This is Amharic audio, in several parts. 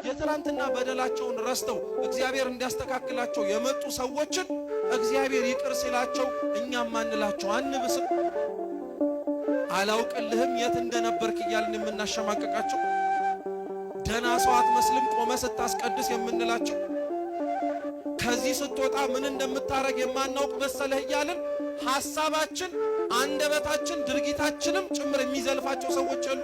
የትላንትና በደላቸውን ረስተው እግዚአብሔር እንዲያስተካክላቸው የመጡ ሰዎችን እግዚአብሔር ይቅር ሲላቸው እኛም ማንላቸው አንብስም? አላውቅልህም የት እንደነበርክ እያልን የምናሸማቀቃቸው፣ ደና ሰው አትመስልም ቆመ ስታስቀድስ የምንላቸው፣ ከዚህ ስትወጣ ምን እንደምታረግ የማናውቅ መሰለህ እያልን ሐሳባችን፣ አንደበታችን፣ ድርጊታችንም ጭምር የሚዘልፋቸው ሰዎች አሉ።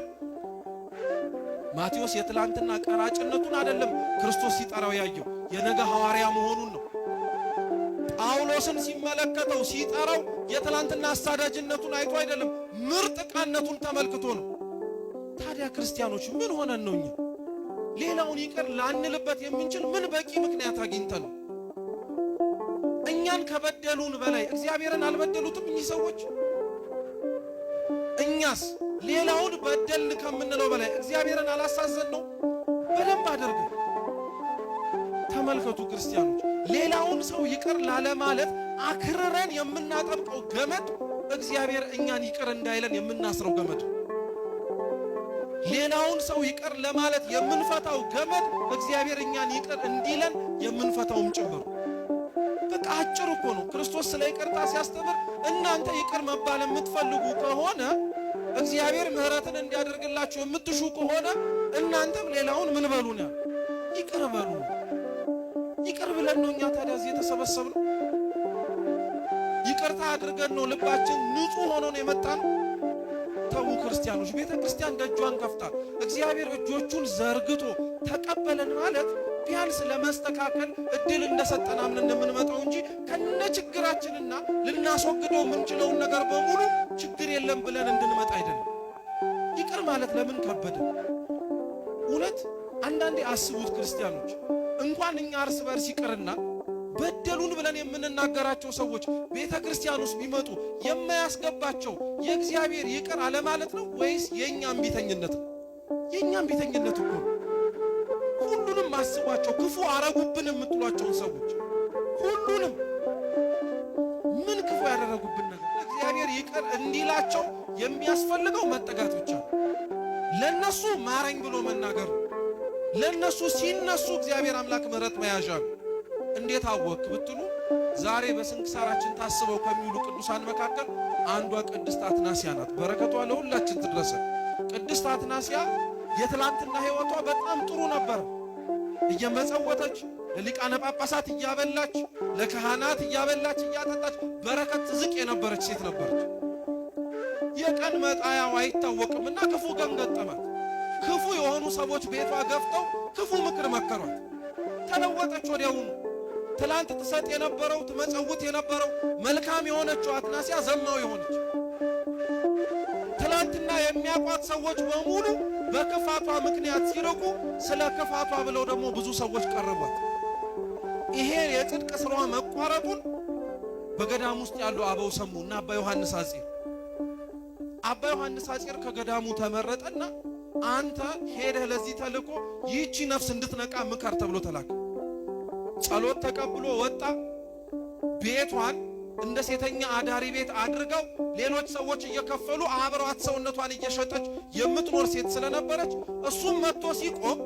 ማቴዎስ የትላንትና ቀራጭነቱን አይደለም ክርስቶስ ሲጠራው ያየው የነገ ሐዋርያ መሆኑን ነው። ጳውሎስን ሲመለከተው ሲጠራው የትላንትና አሳዳጅነቱን አይቶ አይደለም ምርጥ ዕቃነቱን ተመልክቶ ነው። ታዲያ ክርስቲያኖች ምን ሆነን ነው እኛ ሌላውን ይቅር ላንልበት የምንችል ምን በቂ ምክንያት አግኝተን ነው? እኛን ከበደሉን በላይ እግዚአብሔርን አልበደሉትም እኚህ ሰዎች? እኛስ ሌላውን በደል ከምንለው በላይ እግዚአብሔርን አላሳዘን ነው? በደንብ አድርጉ ተመልከቱ ክርስቲያኖች። ሌላውን ሰው ይቅር ላለማለት አክርረን የምናጠብቀው ገመድ እግዚአብሔር እኛን ይቅር እንዳይለን የምናስረው ገመድ። ሌላውን ሰው ይቅር ለማለት የምንፈታው ገመድ እግዚአብሔር እኛን ይቅር እንዲለን የምንፈታውም ጭምር። በቃ አጭር እኮ ነው። ክርስቶስ ስለ ይቅርታ ሲያስተምር እናንተ ይቅር መባል የምትፈልጉ ከሆነ እግዚአብሔር ምሕረትን እንዲያደርግላችሁ የምትሹ ከሆነ እናንተም ሌላውን ምን በሉ ነው? ይቅር በሉ። ይቅር ብለን ነው እኛ ታዲያ እዚህ የተሰበሰብነው? ይቅርታ አድርገን ነው ልባችን ንጹህ ሆኖ ነው የመጣነው? ተው ክርስቲያኖች፣ ቤተ ክርስቲያን ደጇን ከፍታ እግዚአብሔር እጆቹን ዘርግቶ ተቀበለን ማለት ቢያንስ ለመስተካከል እድል እንደሰጠን አምነን እንደምንመጣው እንጂ ከነችግራችንና ልናስወግደው የምንችለውን ነገር በሙሉ ችግር የለም ብለን እንድንመጣ አይደለም። ይቅር ማለት ለምን ከበደ? እውነት አንዳንዴ አስቡት ክርስቲያኖች፣ እንኳን እኛ እርስ በርስ ይቅርና በደሉን ብለን የምንናገራቸው ሰዎች ቤተ ክርስቲያን ውስጥ ቢመጡ የማያስገባቸው የእግዚአብሔር ይቅር አለማለት ነው ወይስ የእኛም ቢተኝነት ነው? የእኛም ቢተኝነት እኮ ነው። ሁሉንም አስቧቸው። ክፉ አረጉብን የምትሏቸውን ሰዎች ሁሉንም ምን ክፉ ያደረጉብን ነገር እግዚአብሔር ይቅር እንዲላቸው የሚያስፈልገው መጠጋት ብቻ ነው። ለነሱ ማረኝ ብሎ መናገር ነው። ለነሱ ሲነሱ እግዚአብሔር አምላክ ምሕረት መያዣ ነው። እንዴት አወክ ብትሉ ዛሬ በስንክሳራችን ታስበው ከሚውሉ ቅዱሳን መካከል አንዷ ቅድስት አትናስያ ናት። በረከቷ ለሁላችን ትድረስ። ቅድስት አትናስያ የትላንትና ሕይወቷ በጣም ጥሩ ነበር። እየመጸወተች ለሊቃነ ጳጳሳት እያበላች ለካህናት እያበላች እያጠጣች በረከት ትዝቅ የነበረች ሴት ነበረች። የቀን መጣያው አይታወቅምና ክፉ ቀን ገጠማት። ክፉ የሆኑ ሰዎች ቤቷ ገፍተው ክፉ ምክር መከሯት። ተለወጠች ወዲያውኑ። ትላንት ትሰጥ የነበረው ትመጸውት የነበረው መልካም የሆነችው አትናስያ ዘማዊ ሆነች። ትላንትና የሚያቋት ሰዎች በሙሉ በክፋቷ ምክንያት ሲርቁ ስለ ክፋቷ ብለው ደግሞ ብዙ ሰዎች ቀረቧት። ይሄ የጽድቅ ስራዋ መቋረጡን በገዳም ውስጥ ያሉ አበው ሰሙና አባ ዮሐንስ አጼር ከገዳሙ ተመረጠና አንተ ሄደህ ለዚህ ተልኮ ይህቺ ነፍስ እንድትነቃ ምከር ተብሎ ተላከ። ጸሎት ተቀብሎ ወጣ። ቤቷን እንደ ሴተኛ አዳሪ ቤት አድርገው ሌሎች ሰዎች እየከፈሉ አብረዋት ሰውነቷን እየሸጠች የምትኖር ሴት ስለነበረች እሱም መጥቶ ሲቆም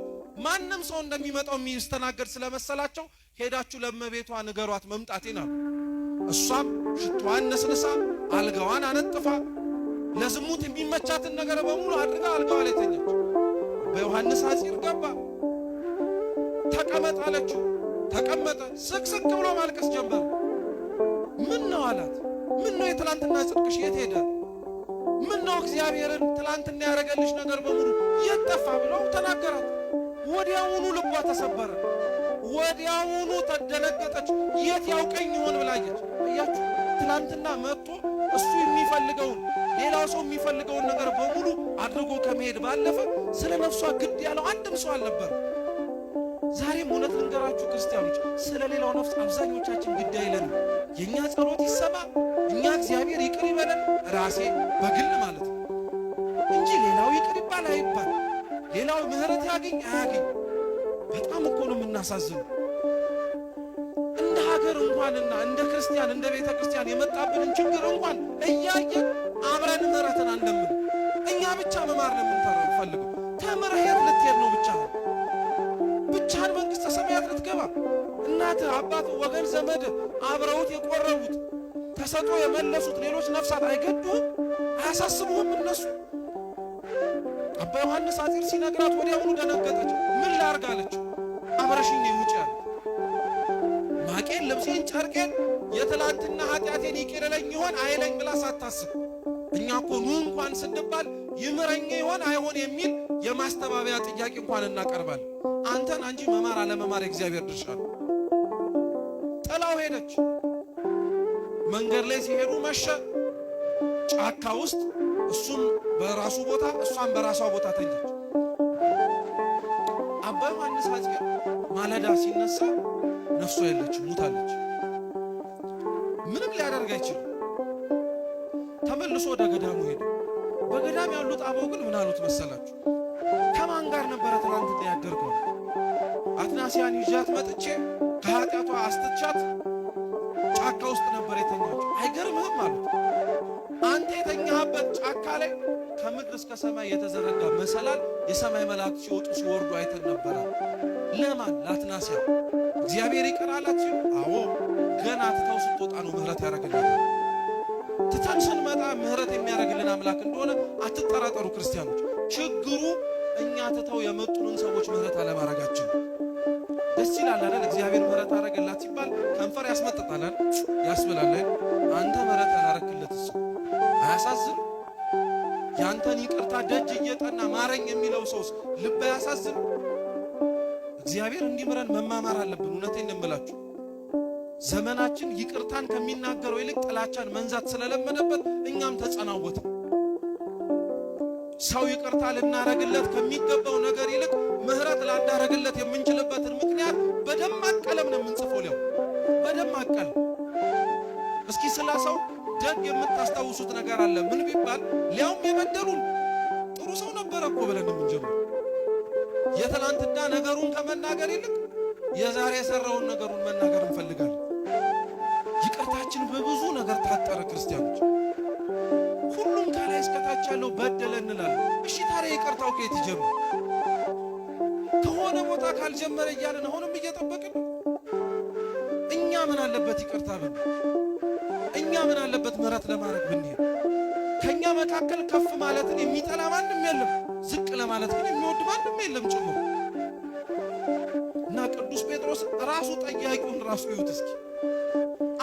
ማንም ሰው እንደሚመጣው የሚስተናገድ ስለመሰላቸው ሄዳችሁ ለእመቤቷ ንገሯት መምጣቴን አሉ። እሷም ሽቷን ነስንሳ አልጋዋን አነጥፋ ለዝሙት የሚመቻትን ነገር በሙሉ አድርጋ አልጋዋ ላይ ተኛች። በዮሐንስ አጺር ገባ። ተቀመጥ አለችው። ተቀመጠ። ስቅስቅ ብሎ ማልቀስ ጀመረ። ምን ነው አላት። ምን ነው የትላንትና ጽድቅሽ የት ሄደ? ምን ነው እግዚአብሔርን ትላንትና ያደረገልሽ ነገር በሙሉ የት ጠፋ ብለው ተናገራት። ወዲያውኑ ልቧ ተሰበረ። ወዲያውኑ ተደነገጠች። የት ያውቀኝ ይሆን ብላየች። አያችሁ፣ ትላንትና መጥቶ እሱ የሚፈልገውን ሌላው ሰው የሚፈልገውን ነገር በሙሉ አድርጎ ከመሄድ ባለፈ ስለ ነፍሷ ግድ ያለው አንድም ሰው አልነበር። ዛሬም እውነት ልንገራችሁ ክርስቲያኖች፣ ስለ ሌላው ነፍስ አብዛኞቻችን ግድ አይለንም። የኛ ጸሎት ይሰማ፣ እኛ እግዚአብሔር ይቅር ይበለን፣ ራሴ በግል ማለት ነው እንጂ ሌላው ይቅር ይባል አይባል፣ ሌላው ምሕረት ያገኝ አያገኝ። በጣም እኮ ነው የምናሳዝነው። እንደ ሀገር እንኳንና እንደ ክርስቲያን እንደ ቤተ ክርስቲያን የመጣብንን ችግር እንኳን እያየን አብረን ምሕረትን አንለምን። እኛ ብቻ መማር ነው የምንፈልገው። ተምረህ የት ልትሄድ ነው ብቻ ብቻህን መንግሥተ ሰማያት ልትገባ እናት አባት ወገን ዘመድ አብረውት የቆረቡት ተሰጦ የመለሱት ሌሎች ነፍሳት አይገዱህም? አያሳስቡህም? እነሱ አባ ዮሐንስ አጢር ሲነግራት ወዲያውኑ ደነገጠች። ምን ላርግ አለች። አብረሽኝ ውጪ አለ። ማቄን ልብሴን ጨርቄን የትላንትና ኃጢአቴን ይቅር ይለኝ ይሆን አይለኝ ብላ ሳታስብ እኛ እኮ ኑ እንኳን ስንባል ይምረኝ ይሆን አይሆን የሚል የማስተባበያ ጥያቄ እንኳን እናቀርባለን። አንተን አንጂ መማር አለመማር የእግዚአብሔር ድርሻ ነው። ጥላው ሄደች። መንገድ ላይ ሲሄዱ መሸ። ጫካ ውስጥ እሱም በራሱ ቦታ እሷም በራሷ ቦታ ተኛች። አባ ዮሐንስ አጽቀ ማለዳ ሲነሳ ነፍሷ የለችም፣ ሙታለች። ምንም ሊያደርግ አይችልም። ተመልሶ ወደ ገዳሙ ሄደ። በገዳም ያሉት አበው ግን ምን አሉት መሰላችሁ? ከማን ጋር ነበረ ትናንት ያደርገው? አትናሲያን ይዣት መጥቼ ከኃጢአቷ አስትቻት ጫካ ውስጥ ነበር የተኛችው። አይገርምህም አሉት። አንተ የተኛህበት ጫካ ላይ ከምድር እስከ ሰማይ የተዘረጋ መሰላል የሰማይ መላእክት ሲወጡ ሲወርዱ አይተን ነበረ። ለማን? ለአትናሲያ። እግዚአብሔር ይቅር አላት ሲሉ፣ አዎ ገና ትታው ስትወጣ ነው ምህረት ያደረግልናል። ትተን ስንመጣ ምህረት የሚያደርግልን አምላክ እንደሆነ አትጠራጠሩ ክርስቲያኖች። ችግሩ እኛ ትተው የመጡንን ሰዎች ምህረት አለማድረጋችን። ደስ ይላል አይደል? እግዚአብሔር ምህረት አደረገላት ሲባል ከንፈር ያስመጥጣል ያስብላል። አንተ ምህረት ያላረክለትስ አያሳዝን? ያንተን ይቅርታ ደጅ እየጠና ማረኝ የሚለው ሰውስ ልብ አያሳዝን? እግዚአብሔር እንዲምረን መማማር አለብን። እውነቴን እምላችሁ ዘመናችን ይቅርታን ከሚናገረው ይልቅ ጥላቻን መንዛት ስለለመደበት እኛም ተጸናወት። ሰው ይቅርታ ልናረግለት ከሚገባው ነገር ይልቅ ምህረት ላናረግለት የምንችልበትን ምክንያት በደማቅ ቀለም ነው የምንጽፈው። ሊያው በደማቅ ቀለም እስኪ ስለ ሰው ደግ የምታስታውሱት ነገር አለ? ምን ቢባል ሊያውም የበደሉን ጥሩ ሰው ነበረ እኮ ብለን የምንጀምር። የትላንትና ነገሩን ከመናገር ይልቅ የዛሬ የሰራውን ነገሩን መናገር እንፈልጋለን። ይቅርታችን በብዙ ነገር ታጠረ። ክርስቲያኖች ሁሉም ከላይ እስከታች ያለው በደለ እንላለን። እሺ ታዲያ ይቅርታው ከየት ይጀምር? ከሆነ ቦታ ካልጀመረ እያለን አሁንም እየጠበቅን እኛ ምን አለበት ይቅርታ ብን እኛ ምን አለበት ምህረት ለማድረግ ብንሄድ? ከኛ መካከል ከፍ ማለትን የሚጠላ ማንም የለም፣ ዝቅ ለማለት ግን የሚወድ ማንም የለም ጭምር። እና ቅዱስ ጴጥሮስ ራሱ ጠያቂውን ራሱ ይዩት እስኪ።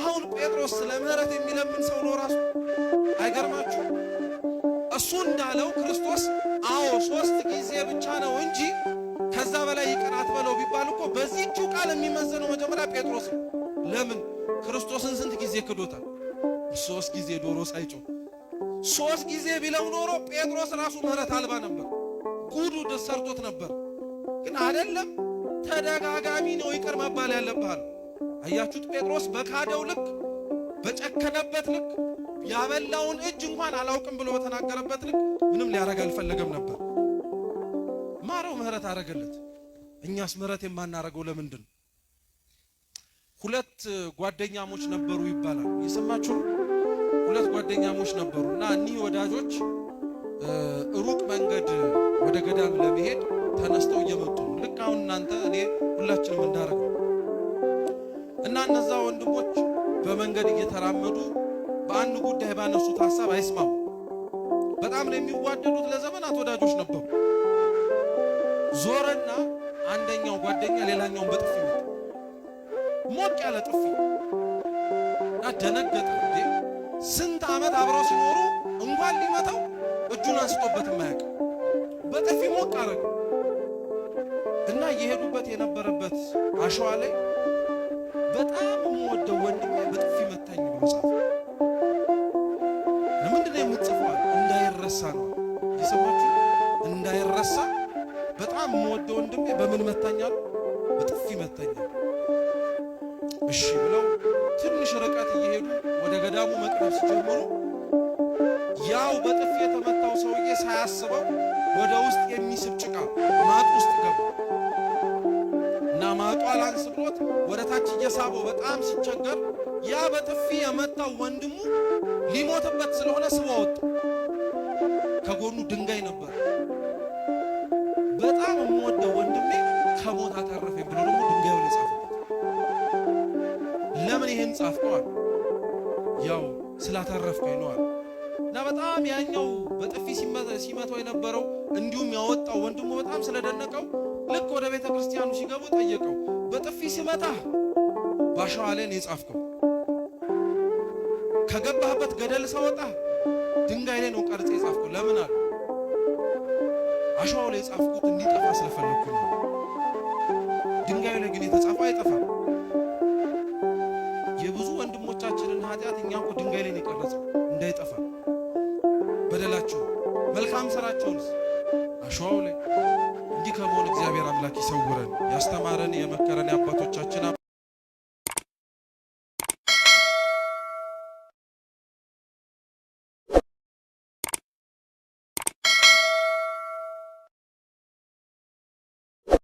አሁን ጴጥሮስ ስለ ምህረት የሚለምን ሰው ነው ራሱ። አይገርማችሁ? እሱ እንዳለው ክርስቶስ አዎ 3 ጊዜ ብቻ ነው እንጂ ከዛ በላይ ይቅር አትበለው ቢባል እኮ በዚህችው ቃል የሚመዘነው መጀመሪያ ጴጥሮስ ነው። ለምን? ክርስቶስን ስንት ጊዜ ክዶታል? 3 ጊዜ ዶሮ ሳይጮህ 3 ጊዜ ቢለው ኖሮ ጴጥሮስ ራሱ ምህረት አልባ ነበር፣ ጉዱ ሰርቶት ነበር። ግን አይደለም፣ ተደጋጋሚ ነው ይቅር መባል ያለብሃል። አያችሁት? ጴጥሮስ በካደው ልክ በጨከነበት ልክ ያበላውን እጅ እንኳን አላውቅም ብሎ በተናገረበት ልክ ምንም ሊያረግ አልፈለገም ነበር። ማረው፣ ምህረት አረገለት። እኛስ ምህረት የማናረገው ለምንድን? 2 ጓደኛሞች ነበሩ ይባላል። የሰማችሁ? 2 ጓደኛሞች ነበሩ እና እኒህ ወዳጆች ሩቅ መንገድ ወደ ገዳም ለመሄድ ተነስተው እየመጡ ነው። ልክ አሁን እናንተ እኔ ሁላችንም እንዳረገው እና እነዛ ወንድሞች በመንገድ እየተራመዱ በአንድ ጉዳይ ባነሱት ሐሳብ አይስማሙ። በጣም ነው የሚዋደዱት፣ ለዘመናት ወዳጆች ነበሩ። ዞረና አንደኛው ጓደኛ ሌላኛውን በጥፊ መታ። ሞቅ ያለ ጥፊ እና ደነገጠ። ስንት ዓመት አብረው ሲኖሩ እንኳን ሊመታው እጁን አንስቶበት የማያውቅ በጥፊ ሞቅ አረገ እና እየሄዱበት የነበረበት አሸዋ ላይ በጣም የምወደው ወንድሜ በጥፊ መታኝ ብሎ ጻፈ። ለምንድን ነው የምትጽፈው? እንዳይረሳ ነው። የሰማችሁ? እንዳይረሳ በጣም የምወደው ወንድሜ በምን መታኛል? በጥፊ መታኛል። እሺ ብለው ትንሽ ርቀት እየሄዱ ወደ ገዳሙ መቅረብ ሲጀምሩ ያው በጥፊ የተመታው ሰውዬ ሳያስበው ወደ ውስጥ የሚስብ ጭቃ ማጥ ውስጥ ገባ እና ማጡ አላንስ ብሎት ወደ ታች እየሳበው በጣም ሲቸገር ያ በጥፊ የመታው ወንድሙ ሊሞትበት ስለሆነ ስቦ ወጣ። ከጎኑ ድንጋይ ነበር። በጣም የምወደው ወንድሜ ከሞት አተረፈኝ ብሎ ደግሞ ድንጋዩ ላይ ጻፈበት። ለምን ይሄን ጻፍከው? ያው ስላተረፍከኝ ነው አለ። እና በጣም ያኛው በጥፊ ሲመታው የነበረው እንዲሁም ያወጣው ወንድሙ በጣም ስለደነቀው ልክ ወደ ቤተ ክርስቲያኑ ሲገቡ ጠየቀው፣ በጥፊ ሲመታ ባሻዋ ላይ ነው የጻፍከው? ከገባህበት ገደል ሳወጣ ድንጋይ ላይ ነው ቀርጬ የጻፍከው? ለምን አለ። አሸዋው ላይ የጻፍኩት እንዲጠፋ ስለፈለኩ ነው። ድንጋዩ ላይ ግን የተጻፈው አይጠፋም። የብዙ ወንድሞቻችንን ኃጢአት እኛ እኮ ድንጋይ ላይ ነው የቀረጸው እንዳይጠፋ። በደላቸው መልካም ሰራቸውንስ አሸዋው ላይ። እንዲህ ከመሆን እግዚአብሔር አምላክ ይሰውረን። ያስተማረን የመከረን የአባቶቻችን